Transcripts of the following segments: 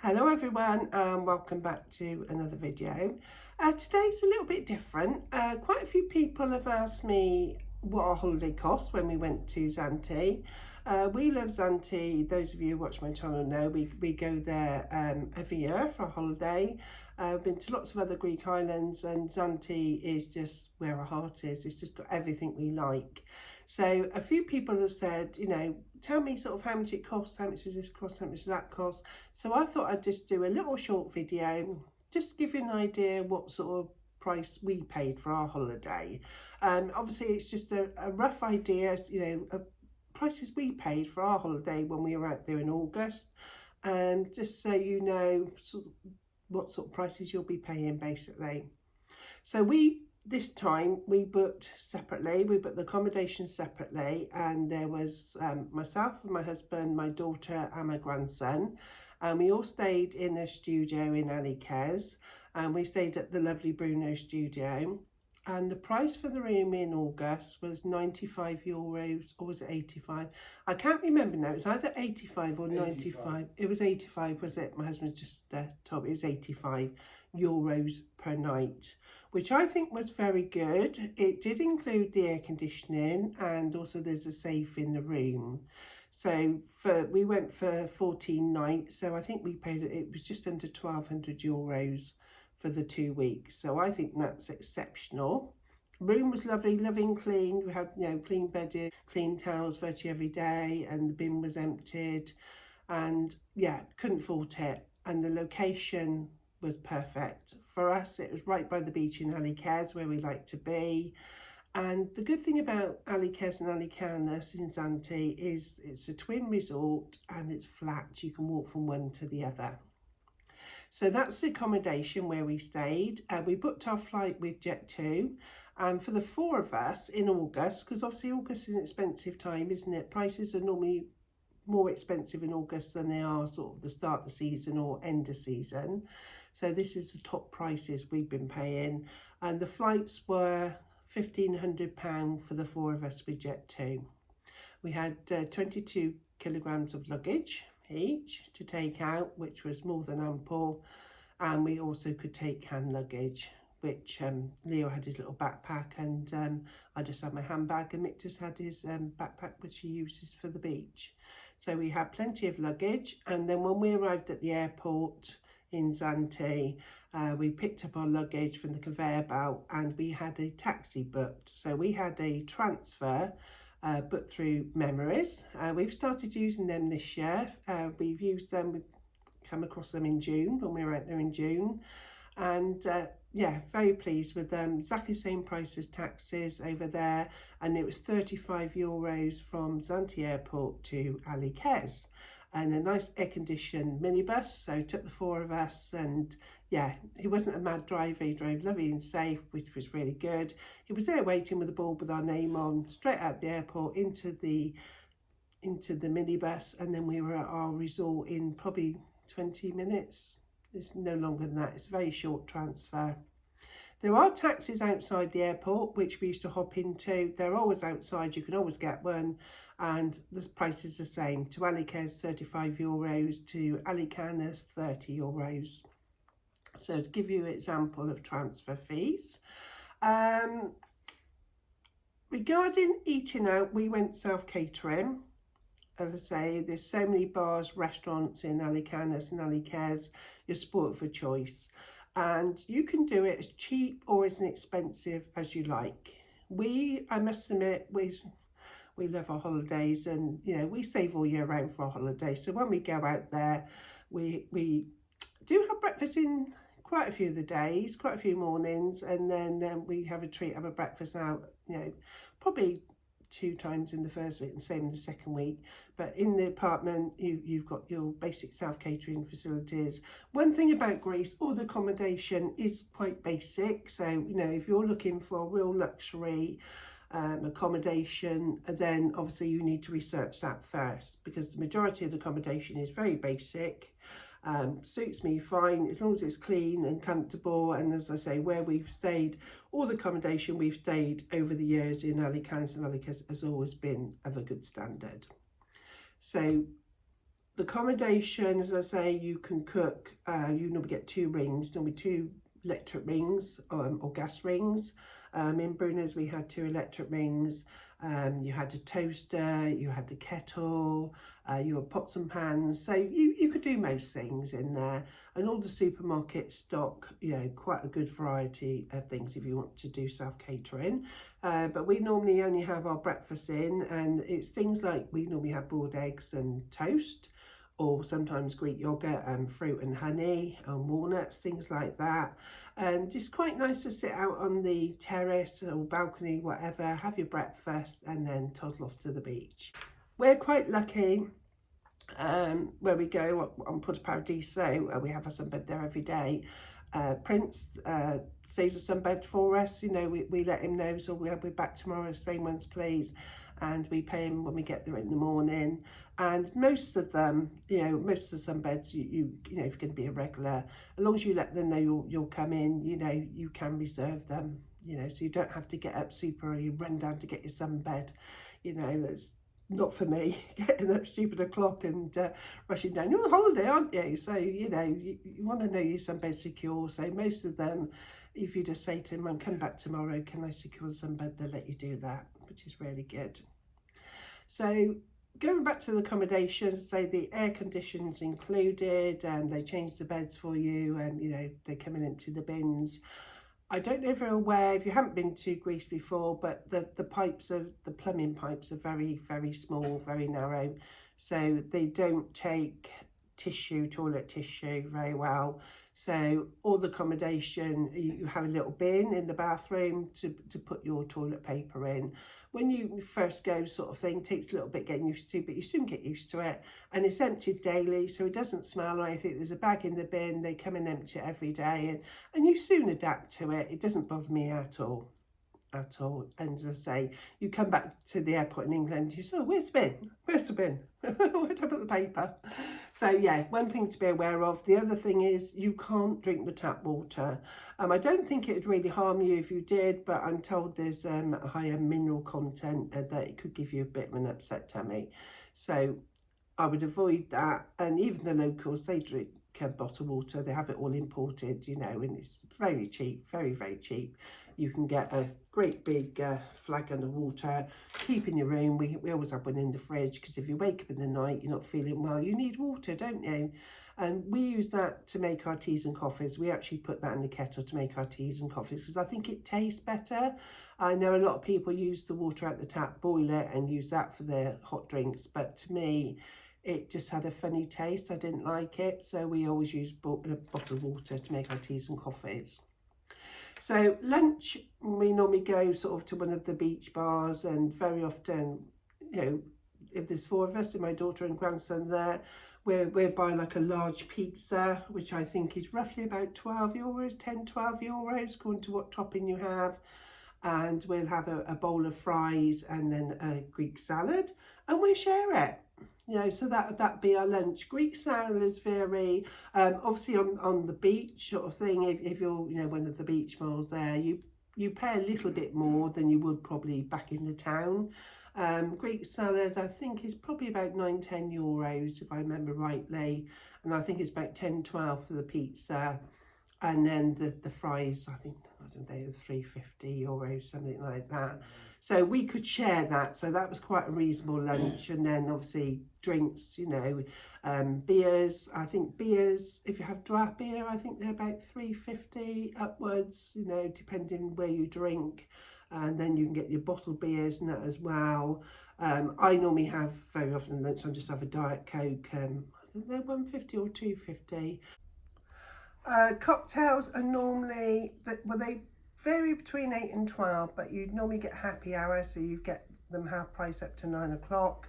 Hello everyone and welcome back to another video. Today's a little bit different. Quite a few people have asked me what our holiday cost when we went to Zante. We love Zante. Those of you who watch my channel know we go there every year for a holiday. I've been to lots of other Greek islands and Zante is just where our heart is. It's just got everything we like. So a few people have said, tell me sort of how much it costs, how much does this cost, how much does that cost. So I thought I'd just do a little short video, just to give you an idea what sort of price we paid for our holiday. Obviously it's just a rough idea, of prices we paid for our holiday when we were out there in August. And just so you know what sort of prices you'll be paying basically. So this time we booked separately. We booked the accommodation separately, and there was myself and my husband, my daughter and my grandson, and we all stayed in a studio in Alykes, and we stayed at the lovely Bruno studio. And the price for the room in August was €95, or was it 85? I can't remember now. It's either 85 or 95. It was 85, was it? My husband just told me it was €85 per night, which I think was very good. It did include the air conditioning, and also there's a safe in the room. So we went for 14 nights, so I think we paid, it was just under €1,200 for the 2 weeks. So I think that's exceptional. Room was lovely, loving clean. We had clean bedding, clean towels virtually every day, and the bin was emptied, and yeah, couldn't fault it. And the location was perfect for us. It was right by the beach in Alykes, where we like to be. And the good thing about Alykes and Alykanas in Zante is it's a twin resort and it's flat. You can walk from one to the other. So that's the accommodation where we stayed. We booked our flight with Jet2, and for the 4 of us in August, because obviously August is an expensive time, isn't it? Prices are normally more expensive in August than they are sort of the start of the season or end of season. So this is the top prices we've been paying, and the flights were £1,500 for the 4 of us with Jet2. We had 22 kilograms of luggage each to take out, which was more than ample, and we also could take hand luggage, which Leo had his little backpack, and I just had my handbag, and Mick just had his backpack, which he uses for the beach. So we had plenty of luggage. And then when we arrived at the airport in Zante, we picked up our luggage from the conveyor belt, and we had a taxi booked. So we had a transfer booked through Memories. We've started using them this year. We've used them, we've come across them in June when we were out there in June, and yeah, very pleased with them. Exactly the same price as taxis over there, and it was €35 from Zante Airport to Alykes, and a nice air-conditioned minibus. So took the 4 of us, and yeah, he wasn't a mad driver. He drove lovely and safe, which was really good. He was there waiting with a board with our name on, straight out the airport into the minibus, and then we were at our resort in probably 20 minutes. It's no longer than that. It's a very short transfer. There are taxis outside the airport, which we used to hop into. They're always outside. You can always get one, and the price is the same. To Alykes, €35, to Alykanas, €30. So to give you an example of transfer fees. Regarding eating out, we went self-catering. As I say, there's so many bars, restaurants in Alykanas and Alykes. You're spoiled for choice, and you can do it as cheap or as expensive as you like. I must admit, we love our holidays, and we save all year round for our holidays. So when we go out there, we do have breakfast in quite a few of the days, quite a few mornings, and then we have a breakfast out, probably 2 times in the first week and same in the second week. But in the apartment, you've got your basic self-catering facilities. One thing about Greece, all the accommodation is quite basic. So if you're looking for real luxury accommodation, then obviously you need to research that first, because the majority of the accommodation is very basic. Suits me fine as long as it's clean and comfortable. And as I say, where we've stayed, all the accommodation we've stayed over the years in Alykanas and Alykes has always been of a good standard. So The accommodation, as I say, you can cook, you normally get 2 rings, normally 2 electric rings or gas rings. In Bruno's we had 2 electric rings. You had a toaster, you had the kettle, you had pots and pans, so you could do most things in there. And all the supermarkets stock, you know, quite a good variety of things if you want to do self-catering. But we normally only have our breakfast in, and it's things like we normally have boiled eggs and toast, or sometimes Greek yogurt and fruit and honey and walnuts, things like that. And it's quite nice to sit out on the terrace or balcony, whatever, have your breakfast and then toddle off to the beach. We're quite lucky where we go on Porto Paradiso, we have a sunbed there every day. Prince saves a sunbed for us, you know, we let him know, so we're back tomorrow, same ones please, and we pay him when we get there in the morning. And most of them, you know, most of the sunbeds, you know, if you're going to be a regular, as long as you let them know you'll come in, you know, you can reserve them, you know, so you don't have to get up super early, run down to get your sunbed, you know, that's not for me, getting up stupid o'clock and rushing down. You're on holiday, aren't you? So, you know, you want to know your sunbed's secure. So most of them, if you just say to them, I'm coming back tomorrow, can I secure the sunbed, they'll let you do that, which is really good. So going back to the accommodations, say the air conditioning's included, and they change the beds for you, and you know, they come and empty the bins. I don't know if you're aware, if you haven't been to Greece before, but the pipes of the plumbing pipes are very, very small, very narrow. So they don't take toilet tissue very well. So all the accommodation, you have a little bin in the bathroom to put your toilet paper in. When you first go, sort of thing, takes a little bit getting used to, but you soon get used to it. And it's emptied daily, so it doesn't smell or anything. There's a bag in the bin, they come and empty it every day, and you soon adapt to it. It doesn't bother me at all. And as I say, you come back to the airport in England, you say, oh, where's the bin? Where's the bin? Where did I put the paper? So yeah, one thing to be aware of. The other thing is you can't drink the tap water. I don't think it would really harm you if you did, but I'm told there's a higher mineral content that it could give you a bit of an upset tummy. So I would avoid that. And even the locals, they drink bottled water. They have it all imported, you know, and it's very cheap, very, very cheap. You can get a great big flagon of water, keep in your room. We always have one in the fridge, because if you wake up in the night, you're not feeling well, you need water, don't you? And we use that to make our teas and coffees. We actually put that in the kettle to make our teas and coffees, because I think it tastes better. I know a lot of people use the water at the tap, boil it and use that for their hot drinks, but to me, it just had a funny taste. I didn't like it, so we always use bottled water to make our teas and coffees. So lunch, we normally go sort of to one of the beach bars, and very often, you know, if there's 4 of us and my daughter and grandson there, we're buying like a large pizza, which I think is roughly about 12 euros, 10, 12 euros, according to what topping you have. And we'll have a bowl of fries and then a Greek salad, and we share it. You know, so that'd be our lunch. Greek salad is very, obviously on the beach sort of thing, if you're, you know, one of the beach malls there, you pay a little bit more than you would probably back in the town. Greek salad, I think, is probably about 9, 10 euros, if I remember rightly. And I think it's about 10, 12 for the pizza. And then the fries, I think, I don't know, 3.50 euros, something like that. So we could share that. So that was quite a reasonable lunch. And then obviously drinks, you know, beers. I think beers, if you have draft beer, I think they're about 3.50 upwards, you know, depending where you drink. And then you can get your bottled beers and that as well. I normally have very often lunch, I just have a Diet Coke. I think they're 1.50 or 2.50. Cocktails are normally, well, they vary between 8 and 12, but you'd normally get happy hour, so you get them half price up to 9 o'clock,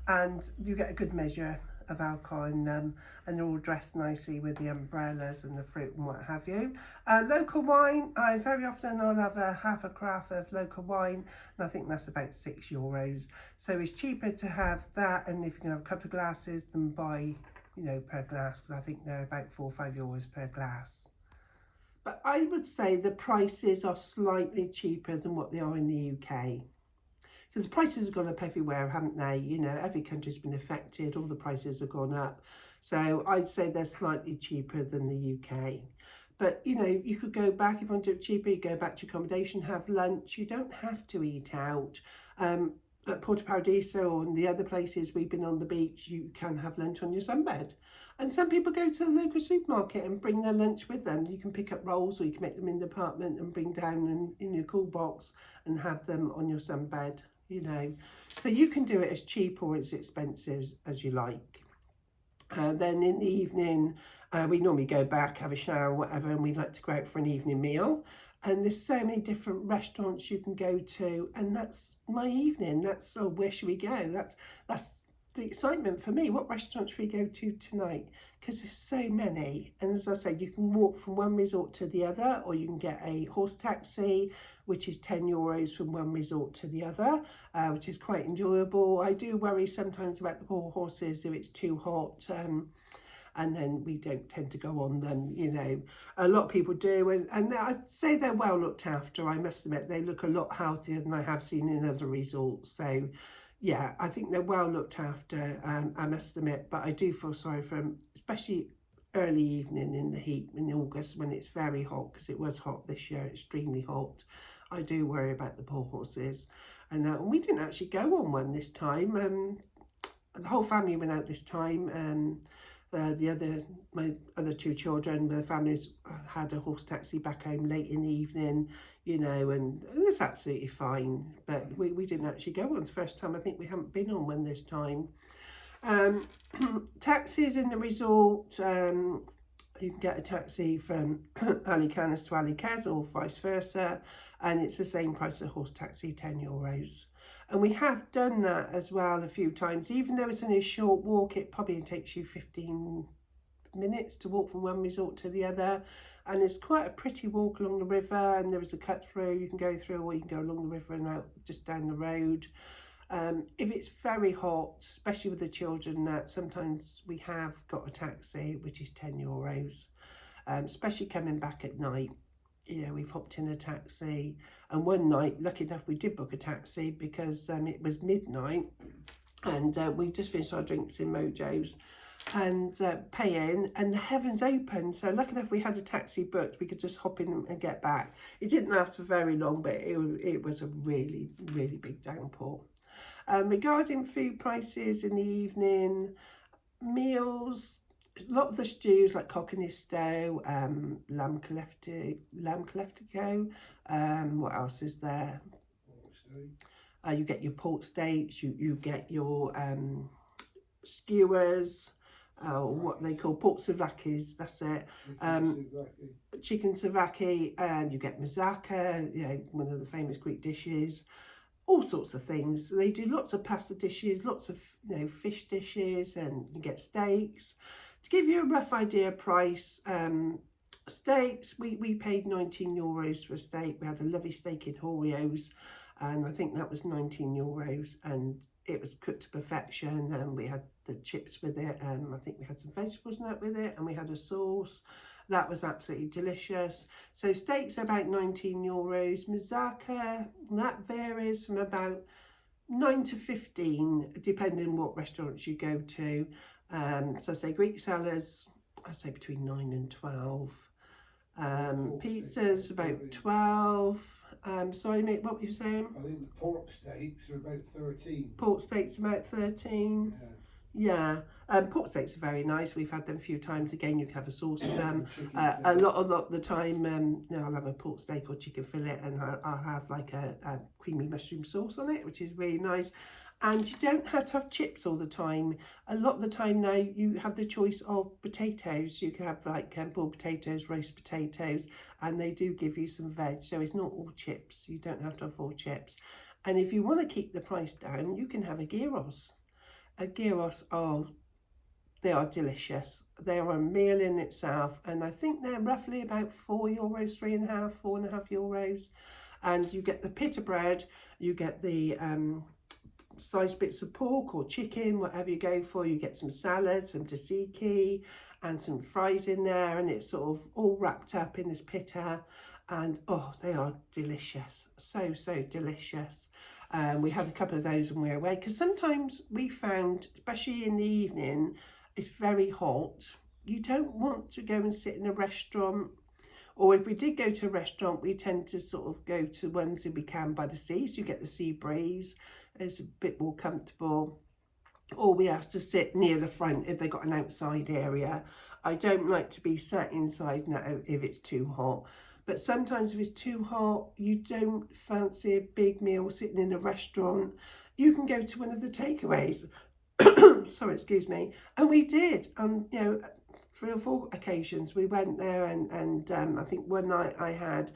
and you get a good measure of alcohol in them, and they're all dressed nicely with the umbrellas and the fruit and what have you. Local wine, very often I'll have half a carafe of local wine, and I think that's about 6 euros. So it's cheaper to have that, and if you can have a couple of glasses, than buy, you know, per glass, because I think they're about 4 or 5 euros per glass. But I would say the prices are slightly cheaper than what they are in the UK. because the prices have gone up everywhere, haven't they? You know, every country's been affected, all the prices have gone up. So I'd say they're slightly cheaper than the UK. But, you know, you could go back, if you want to do it cheaper, you go back to accommodation, have lunch. You don't have to eat out. At Porto Paradiso or in the other places we've been on the beach, you can have lunch on your sunbed. And some people go to the local supermarket and bring their lunch with them. You can pick up rolls, or you can make them in the apartment and bring down in your cool box and have them on your sunbed, you know. So you can do it as cheap or as expensive as you like. Then in the evening, we normally go back, have a shower or whatever, and we like to go out for an evening meal. And there's so many different restaurants you can go to, and that's my evening. That's, oh, where should we go? That's the excitement for me. What restaurant should we go to tonight? Because there's so many. And as I said, you can walk from one resort to the other, or you can get a horse taxi, which is €10 from one resort to the other, which is quite enjoyable. I do worry sometimes about the poor horses if it's too hot. And then we don't tend to go on them, you know. A lot of people do, and I'd say they're well looked after. I must admit, they look a lot healthier than I have seen in other resorts. So, yeah, I think they're well looked after, I must admit. But I do feel sorry for them, especially early evening in the heat in August when it's very hot, because it was hot this year, extremely hot. I do worry about the poor horses. And we didn't actually go on one this time. The whole family went out this time. My other two children, their families had a horse taxi back home late in the evening, you know, and it's absolutely fine. But we didn't actually go on. It's the first time I think we haven't been on one this time. Taxis in the resort, you can get a taxi from Alykanas to Alykes or vice versa, and it's the same price as a horse taxi, €10. And we have done that as well a few times. Even though it's only a short walk, it probably takes you 15 minutes to walk from one resort to the other. And it's quite a pretty walk along the river, and there is a cut through you can go through, or you can go along the river and out just down the road. If it's very hot, especially with the children, that sometimes we have got a taxi, which is €10, especially coming back at night. You know, we've hopped in a taxi, and one night, lucky enough, we did book a taxi because it was midnight, and we just finished our drinks in Mojo's and pay in, and the heavens opened. So lucky enough, we had a taxi booked. We could just hop in and get back. It didn't last for very long, but it was a really, really big downpour. Regarding food prices in the evening, meals, a lot of the stews like cocconisto, lamb caleftico, what else is there? You get your pork steaks, you get your skewers, what they call pork souvlaki's, that's it. Chicken souvlaki, you get moussaka, you know, one of the famous Greek dishes. All sorts of things. They do lots of pasta dishes, lots of, you know, fish dishes, and you get steaks. To give you a rough idea of price, steaks, we paid €19 for a steak. We had a lovely steak in Oreos, and I think that was €19, and it was cooked to perfection, and we had the chips with it, and I think we had some vegetables and that with it, and we had a sauce. That was absolutely delicious. So steaks are about €19. Moussaka, that varies from about 9 to 15, depending on what restaurants you go to. So I say Greek salads, I say between 9 and 12. Pizzas about 12. Sorry, mate, what were you saying? I think the pork steaks are about 13. Pork steaks about 13. Yeah. Pork steaks are very nice. We've had them a few times. Again, you can have a sauce with them. A lot of the time, you know, I'll have a pork steak or chicken fillet, and I'll have like a creamy mushroom sauce on it, which is really nice. And you don't have to have chips all the time. A lot of the time now, you have the choice of potatoes. You can have like boiled potatoes, roast potatoes, and they do give you some veg. So it's not all chips. You don't have to have all chips. And if you want to keep the price down, you can have a gyros. A gyros, oh, they are delicious. They are a meal in itself, and I think they're roughly about €4, €3.5, €4.5. And you get the pita bread, you get the sliced bits of pork or chicken, whatever you go for. You get some salad, some tzatziki, and some fries in there, and it's sort of all wrapped up in this pita, and oh, they are delicious. So delicious. We had a couple of those when we were away, because sometimes we found, especially in the evening, it's very hot. You don't want to go and sit in a restaurant, or if we did go to a restaurant, we tend to sort of go to ones if we can by the sea, so you get the sea breeze. It's a bit more comfortable. Or we ask to sit near the front if they've got an outside area. I don't like to be sat inside now if it's too hot. But sometimes if it's too hot, you don't fancy a big meal sitting in a restaurant, you can go to one of the takeaways. Sorry, excuse me. And we did, you know, 3 or 4 occasions we went there, and I think one night I had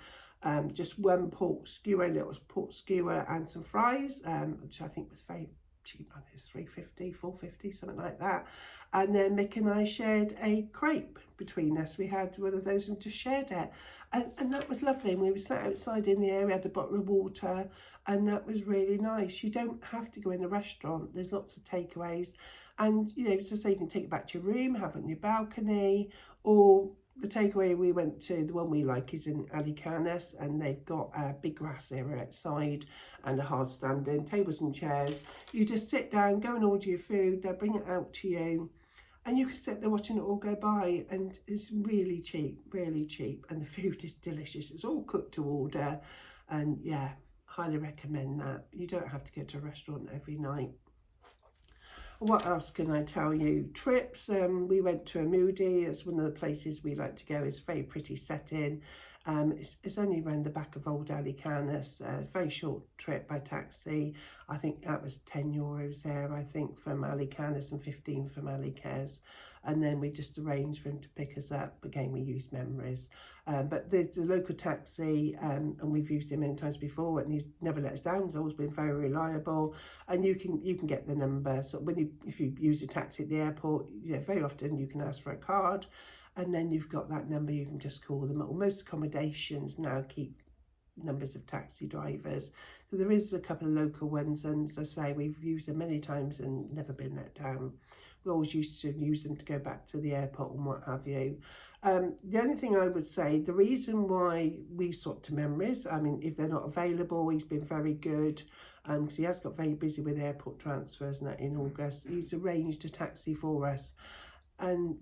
just one pork skewer, little pork skewer and some fries, which I think was very cheap. I think it was £3.50, £4.50, something like that. And then Mick and I shared a crepe between us. We had one of those and just shared it, and that was lovely. And we were sat outside in the area, had a bottle of water, and that was really nice. You don't have to go in a restaurant. There's lots of takeaways, and you know, so you can take it back to your room, have it on your balcony, or the takeaway we went to, the one we like, is in Alykanas, and they've got a big grass area outside and a hard standing, tables and chairs. You just sit down, go and order your food, they'll bring it out to you, and you can sit there watching it all go by, and it's really cheap, and the food is delicious. It's all cooked to order, and yeah, highly recommend that. You don't have to go to a restaurant every night. What else can I tell you? Trips, we went to a Moody. It's one of the places we like to go. It's a very pretty setting. It's only around the back of old Alykanas, a very short trip by taxi. I think that was €10 there, I think, from Alykanas, and 15 from Alykes. And then we just arranged for him to pick us up. Again, we used memories. But there's the local taxi, and we've used him many times before, and he's never let us down. He's always been very reliable. And you can get the number. So if you use a taxi at the airport, very often you can ask for a card, and then you've got that number. You can just call them. Most accommodations now keep numbers of taxi drivers. So there is a couple of local ones, and as I say, we've used them many times and never been let down. We always used to use them to go back to the airport and what have you. The only thing I would say, the reason why we swapped to memories, I mean, if they're not available, he's been very good, because he has got very busy with airport transfers and that in August. He's arranged a taxi for us. And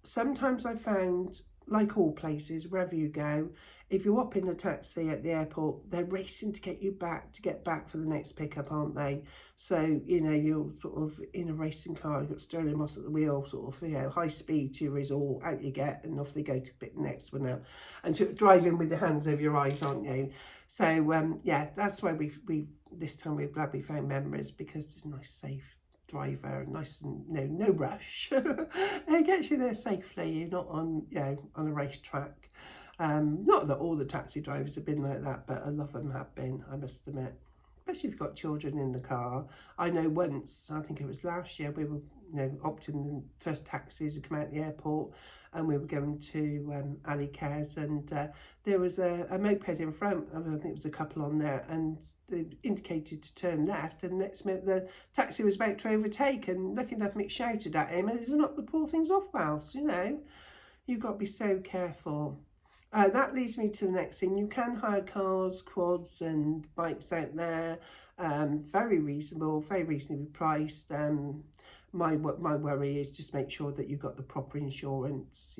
sometimes I found, like all places, wherever you go, if you hop in a taxi at the airport, they're racing to get back for the next pickup, aren't they? So, you're sort of in a racing car, you've got Sterling Moss at the wheel, sort of, high speed to resort, out you get, and off they go to pick the next one up. And sort of driving with your hands over your eyes, aren't you? So, yeah, that's why we this time we're glad we found memories, because it's a nice, safe driver, nice and no rush. It gets you there safely. You're not on on a racetrack. Not that all the taxi drivers have been like that, but a lot of them have been, I must admit. Especially if you've got children in the car. I know once, I think it was last year, we were opting the first taxis to come out of the airport, and we were going to Alykes, and there was a moped in front. I think it was a couple on there, and they indicated to turn left, and next minute the taxi was about to overtake, and lucky enough Mick shouted at him, and he said, "Knock the poor things off, whilst, you've got to be so careful." That leads me to the next thing. You can hire cars, quads and bikes out there. Very reasonable, very reasonably priced. My worry is just make sure that you've got the proper insurance.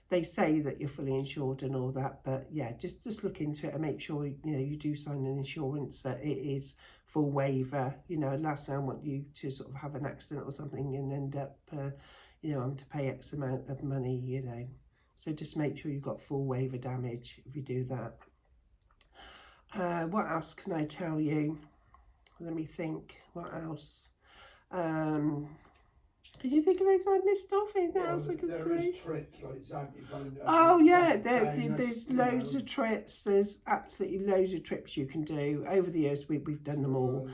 They say that you're fully insured and all that, but yeah, just look into it and make sure you do sign an insurance that it is full waiver. Last thing I want you to sort of have an accident or something and end up having to pay X amount of money. So just make sure you've got full waiver damage if you do that. What else can I tell you? Let me think. What else? Can you think of anything I missed off? Anything else I can say? There is trips like Zakynthos. Oh yeah, there's loads of trips. There's absolutely loads of trips you can do. Over the years, we've done them all.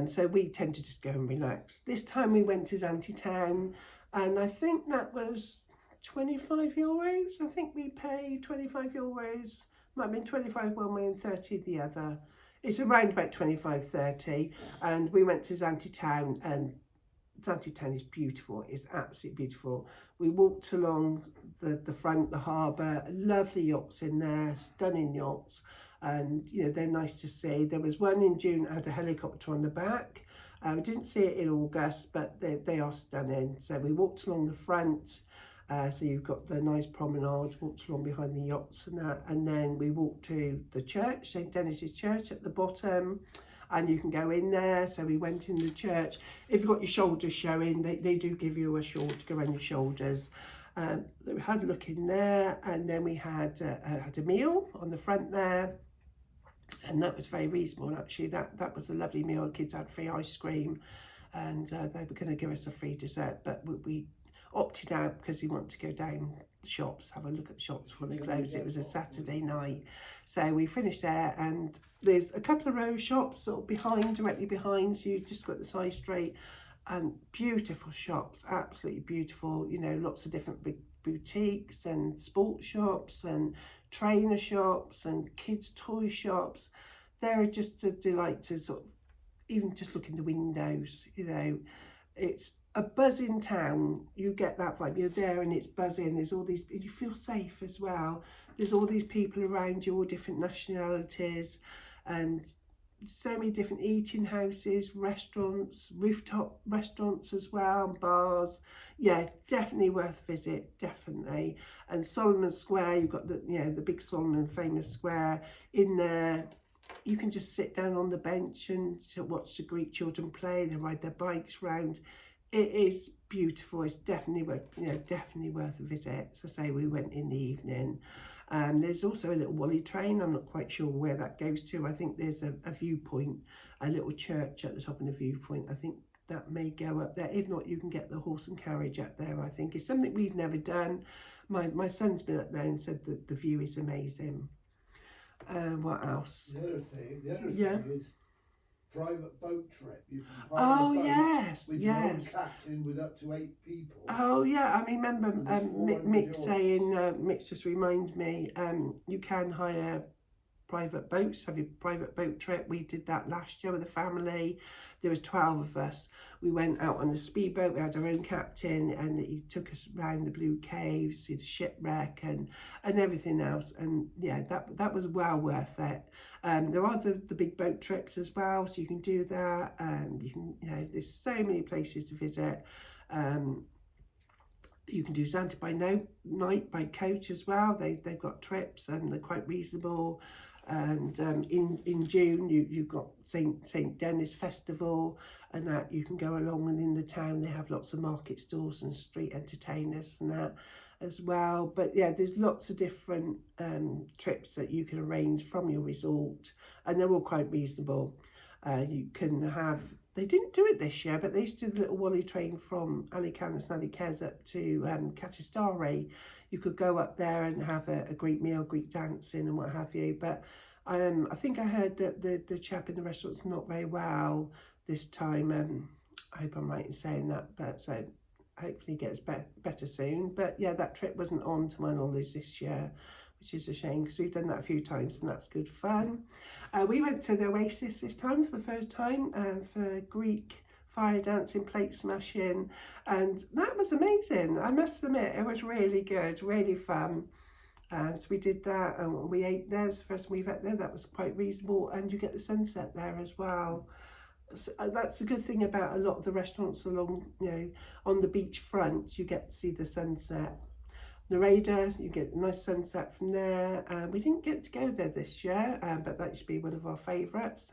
So we tend to just go and relax. This time we went to Zante town, and I think that was €25. I think we paid €25. Might have been 25 one way and 30 the other. It's around about 25, 30. And we went to Zante town, and Zante town is beautiful. It's absolutely beautiful. We walked along the front, the harbour, lovely yachts in there, stunning yachts. and you know, they're nice to see. There was one in June that had a helicopter on the back. We didn't see it in August, but they are stunning. So we walked along the front, so you've got the nice promenade, walked along behind the yachts and that, and then we walked to the church, St Dennis's Church at the bottom, and you can go in there. So we went in the church. If you've got your shoulders showing, they do give you a shawl to go around your shoulders. We had a look in there, and then we had a meal on the front there, and that was very reasonable actually. That was a lovely meal. The kids had free ice cream, and they were going to give us a free dessert, but we opted out because we wanted to go down the shops, have a look at the shops before they closed. It was a Saturday night, so we finished there, and there's a couple of rose shops sort of behind, directly behind, so you just got the side street, and beautiful shops, absolutely beautiful. You know, lots of different big boutiques and sports shops and trainer shops and kids toy shops. They're just a delight to sort of even just look in the windows. You know, it's a buzzing town. You get that vibe. You're there and it's buzzing. There's all these, you feel safe as well. There's all these people around you, all different nationalities, and so many different eating houses, restaurants, rooftop restaurants as well, bars. Yeah, definitely worth a visit, definitely. And Solomon Square, you've got the, you know, the big Solomon famous square in there. You can just sit down on the bench and watch the Greek children play. They ride their bikes round. It is beautiful. It's definitely worth, you know, definitely worth a visit. So say we went in the evening. There's also a little Wally train. I'm not quite sure where that goes to. I think there's a viewpoint, a little church at the top of the viewpoint. I think that may go up there. If not, you can get the horse and carriage up there. I think it's something we've never done. My son's been up there and said that the view is amazing. What else? The other thing is private boat trip. You can hire Oh a boat yes, with your own captain with up to 8 people. Oh yeah, I remember Mick saying, Mick just reminded me, you can hire private boats, have your private boat trip. We did that last year with the family. There was 12 of us. We went out on the speedboat. We had our own captain, and he took us around the Blue Caves, see the shipwreck and everything else. And yeah, that was well worth it. There are the big boat trips as well, so you can do that. You can, you know, there's so many places to visit. You can do Zante by night by coach as well. They've got trips and they're quite reasonable. And in June you've got St Dennis Festival, and that you can go along, and in the town they have lots of market stalls and street entertainers and that as well. But yeah, there's lots of different trips that you can arrange from your resort, and they're all quite reasonable. You can have, they didn't do it this year, but they used to do the little Wally train from Alykanas and Alykes up to Katistari. You could go up there and have a Greek meal, Greek dancing and what have you. But I think I heard that the chap in the restaurant's not very well this time. I hope I'm right in saying that, but so hopefully he gets better soon. But yeah, that trip wasn't on to my knowledge this year, which is a shame because we've done that a few times and that's good fun. We went to the Oasis this time for the first time for Greek fire dancing, plate smashing, and that was amazing. I must admit, it was really good, really fun. So we did that, and we ate there. It's the first time we've ate there. That was quite reasonable, and you get the sunset there as well. So that's the good thing about a lot of the restaurants along, you know, on the beach front. You get to see the sunset. Narada, you get a nice sunset from there. We didn't get to go there this year, but that used to be one of our favourites.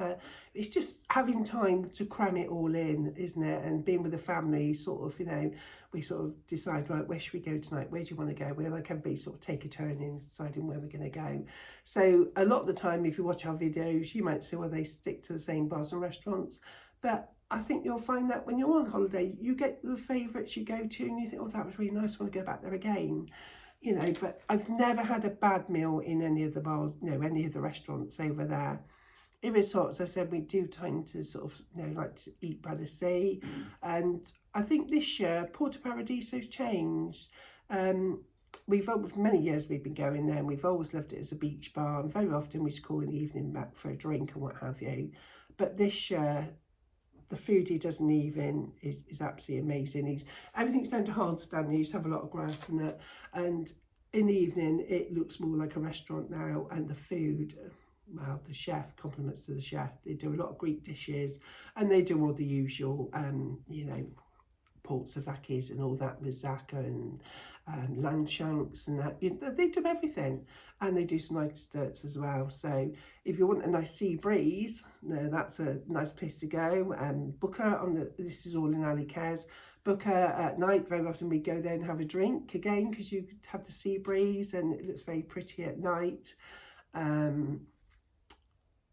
It's just having time to cram it all in, isn't it? And being with the family, sort of, you know, we sort of decide, right, where should we go tonight? Where do you want to go? We're like everybody sort of take a turn in deciding where we're going to go. So a lot of the time, if you watch our videos, you might say, well, they stick to the same bars and restaurants. But I think you'll find that when you're on holiday, you get the favourites you go to and you think, oh, that was really nice, I want to go back there again. You know, but I've never had a bad meal in any of the bars, any of the restaurants over there. If it's hot, as I said, we do tend to sort of, like to eat by the sea. And I think this year, Porto Paradiso's changed. Many years we've been going there, and we've always loved it as a beach bar. And very often we call in the evening back for a drink and what have you. But this year, the food he does in the evening is absolutely amazing. Everything's down to hard stand. He used to have a lot of grass and in the evening it looks more like a restaurant now, and the food, well, the chef, compliments to the chef. They do a lot of Greek dishes, and they do all the usual, you know, pork savakis and all that with zaka and lamb shanks and that. They do everything, and they do some nice desserts as well. So if you want a nice sea breeze, that's a nice place to go. Booker this is all in Alykes. Booker at night, very often we go there and have a drink again, because you have the sea breeze and it looks very pretty at night.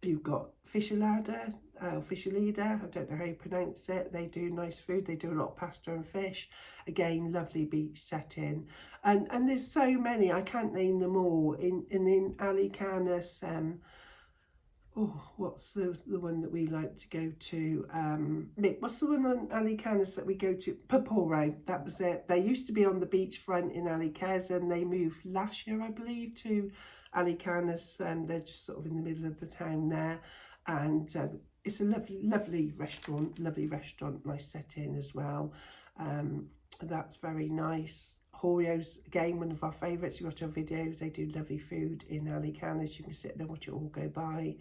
You've got Fisherlada, Fisherlida, I don't know how you pronounce it. They do nice food. They do a lot of pasta and fish. Again, lovely beach setting. And there's so many, I can't name them all. In Alykanas, what's the one that we like to go to? Mick, what's the one on Alykanas that we go to? Paporo, that was it. They used to be on the beachfront in Alykes, and they moved last year, I believe, to Alykanas, and they're just sort of in the middle of the town there. And it's a lovely restaurant, nice setting as well. That's very nice. Horio's, again, one of our favourites. You watch our videos, they do lovely food in Alykanas. You can sit there and watch it all go by.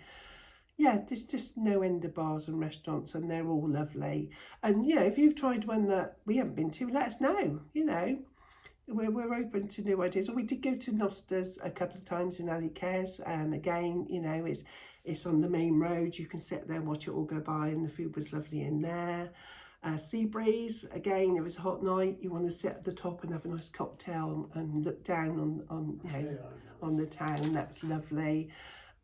Yeah, there's just no end of bars and restaurants, and they're all lovely. And, you know, if you've tried one that we haven't been to, let us know, you know. We're open to new ideas. We did go to Nosta's a couple of times in Alykes. Again, you know, it's on the main road. You can sit there and watch it all go by, and the food was lovely in there. Sea breeze, again, it was a hot night. You want to sit at the top and have a nice cocktail and look down on the town. That's lovely.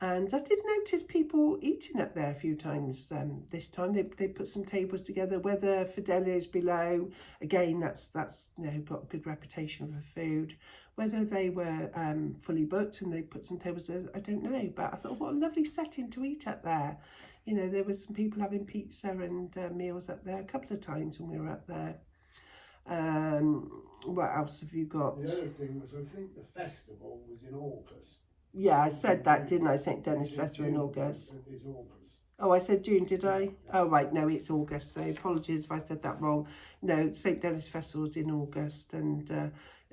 And I did notice people eating up there a few times this time. They put some tables together. Whether Fidelia's below, again, that's you know, got a good reputation for food. Whether they were fully booked and they put some tables there, I don't know. But I thought, what a lovely setting to eat up there. You know, there was some people having pizza and meals up there a couple of times when we were up there. What else have you got? The other thing was, I think the festival was in August. Yeah, I said that, didn't I? St Dennis Festival in August. It's August. Oh, I said June, did I? Oh, right, no, it's August. So apologies if I said that wrong. No, St Dennis Festival's in August, and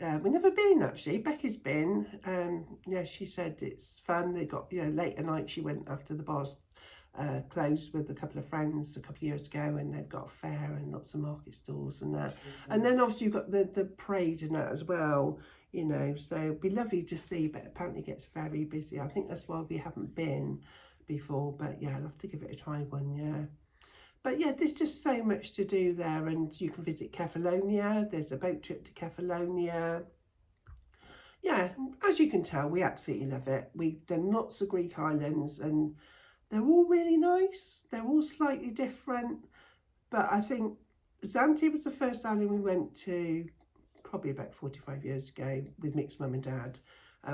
we've never been, actually. Becky's been. Yeah, she said it's fun. They got, you know, late at night. She went after the bars closed with a couple of friends a couple of years ago, and they've got a fair and lots of market stalls and that. And then obviously you've got the parade and that as well. You know, so it'd be lovely to see, but apparently it gets very busy. I think that's why we haven't been before, but yeah, I'll have to give it a try one year. But yeah, there's just so much to do there, and you can visit Kefalonia. There's a boat trip to Kefalonia. Yeah, as you can tell, we absolutely love it. We've done lots of Greek islands, and they're all really nice. They're all slightly different, but I think Zante was the first island we went to probably about 45 years ago with Mick's mum and dad.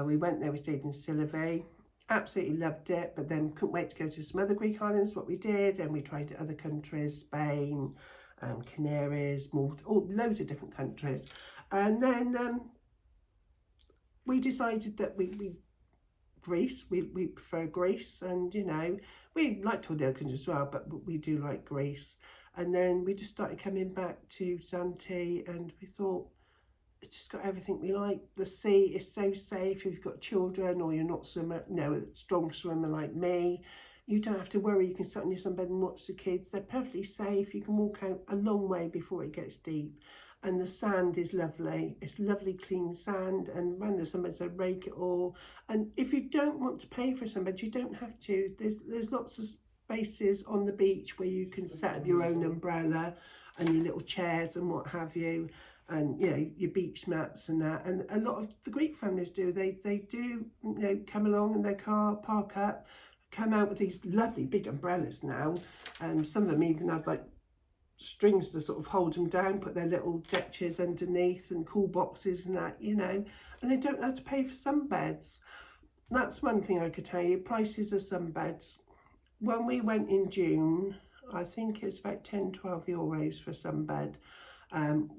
We went there, we stayed in Silivy, absolutely loved it, but then couldn't wait to go to some other Greek islands, what we did, and we tried other countries, Spain, Canaries, Malta, loads of different countries. And then we decided that Greece, we prefer Greece, and you know, we liked all the other countries as well, but we do like Greece. And then we just started coming back to Zante, and we thought, it's just got everything we like. The sea is so safe. If you've got children or you're not a strong swimmer like me, you don't have to worry. You can sit on your sunbed and watch the kids. They're perfectly safe. You can walk out a long way before it gets deep. And the sand is lovely. It's lovely clean sand, and when the sunbeds, they rake it all. And if you don't want to pay for a sunbed, you don't have to. There's lots of spaces on the beach where you can set up your own umbrella and your little chairs and what have you. And you know, your beach mats and that, and a lot of the Greek families do. They do, you know, come along in their car, park up, come out with these lovely big umbrellas now. Some of them even have like strings to sort of hold them down, put their little deck chairs underneath and cool boxes and that, you know, and they don't have to pay for sunbeds. That's one thing I could tell you, prices of sunbeds. When we went in June, I think it was about 10-12 euros for a sunbed.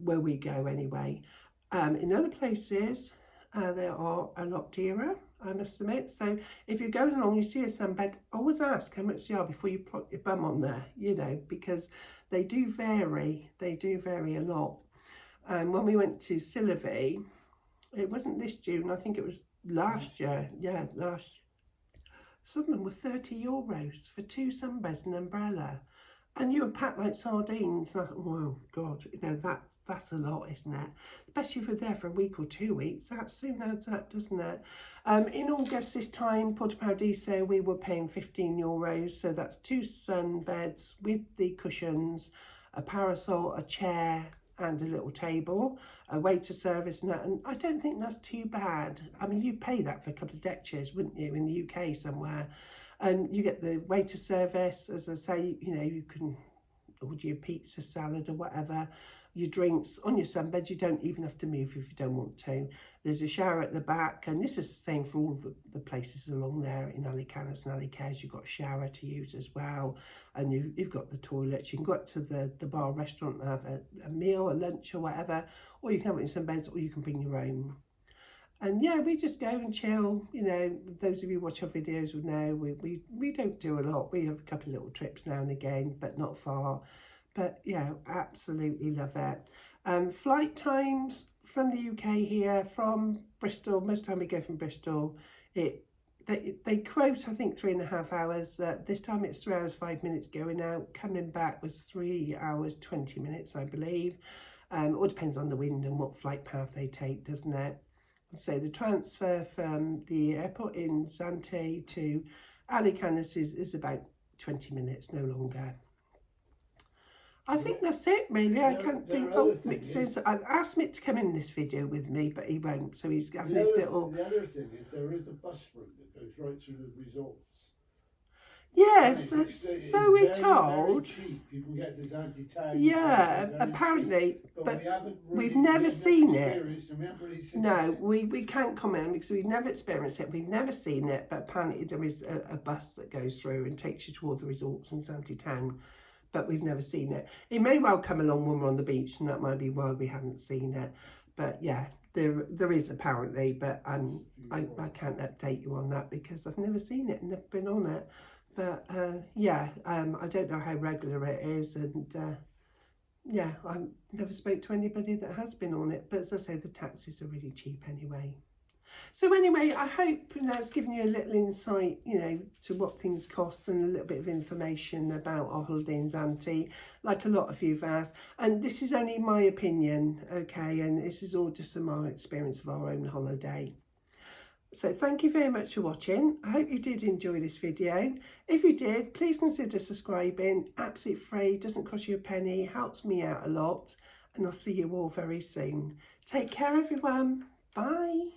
Where we go anyway. In other places, they are a lot dearer, I must admit. So if you're going along, you see a sunbed, always ask how much they are before you plot your bum on there, you know, because they do vary. They do vary a lot. When we went to Silivy, it wasn't this June, I think it was last year. Yeah, last Some of them were €30 for 2 sunbeds and an umbrella. And you were packed like sardines. And I thought, well, God, you know, that's a lot, isn't it? Especially if you're there for a week or 2 weeks, that soon adds up, doesn't it? In August this time, Porto Paradiso, we were paying €15. So that's 2 sunbeds with the cushions, a parasol, a chair, and a little table, a waiter service and that. And I don't think that's too bad. I mean, you'd pay that for a couple of deck chairs, wouldn't you, in the UK somewhere? And you get the waiter service, as I say, you know, you can order your pizza, salad or whatever, your drinks on your sunbed. You don't even have to move if you don't want to. There's a shower at the back, and this is the same for all the places along there in Alykanas and Alykes. You've got a shower to use as well, and you've got the toilets. You can go up to the bar restaurant and have a meal, a lunch or whatever, or you can have it in some beds, or you can bring your own. And yeah, we just go and chill. You know, those of you who watch our videos will know we don't do a lot. We have a couple of little trips now and again, but not far. But yeah, absolutely love it. Flight times from the UK here, from Bristol, most of the time we go from Bristol, they quote, I think, 3.5 hours. This time it's 3 hours 5 minutes going out. Coming back was 3 hours 20 minutes, I believe. All depends on the wind and what flight path they take, doesn't it? So the transfer from the airport in Zante to Alykanas is about 20 minutes, no longer. I think that's it, really. I can't think. Oh, Mick says, I've asked Mick to come in this video with me, but he won't. So he's having his little... The other thing is there is a bus route that goes right through the resorts. Yes, so we're Very told. cheap. You can get to Zante town. Yeah, apparently, but we've never seen it. No, we can't comment because we've never experienced it. We've never seen it, but apparently there is a bus that goes through and takes you to all the resorts in Zante town, but we've never seen it. It may well come along when we're on the beach, and that might be why we haven't seen it. But yeah, there is apparently, but I can't update you on that because I've never seen it and never been on it. But yeah, I don't know how regular it is, and yeah, I never spoke to anybody that has been on it. But as I say, the taxis are really cheap anyway. So anyway, I hope that's given you a little insight, you know, to what things cost and a little bit of information about our holiday in Zante, like a lot of you've asked. And this is only my opinion, okay, and this is all just from our experience of our own holiday. So thank you very much for watching. I hope you did enjoy this video. If you did, please consider subscribing. Absolutely free, doesn't cost you a penny, helps me out a lot. And I'll see you all very soon. Take care, everyone. Bye.